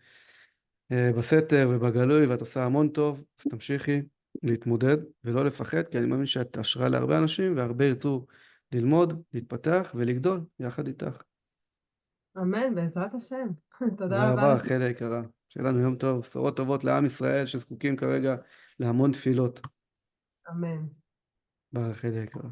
בסתר ובגלוי, ואת עושה המון טוב, אז תמשיכי להתמודד ולא לפחד, כי אני מאמין שאת השראה להרבה אנשים, והרבה ירצו ללמוד, להתפתח ולגדול יחד איתך. אמן, בעזרת השם. תודה תודה רבה רבה, לך. רחל היקרה. שיהיה לנו יום טוב, בשורות טובות לעם ישראל שזקוקים כרגע להמון תפילות. אמן. ברחל היקרה.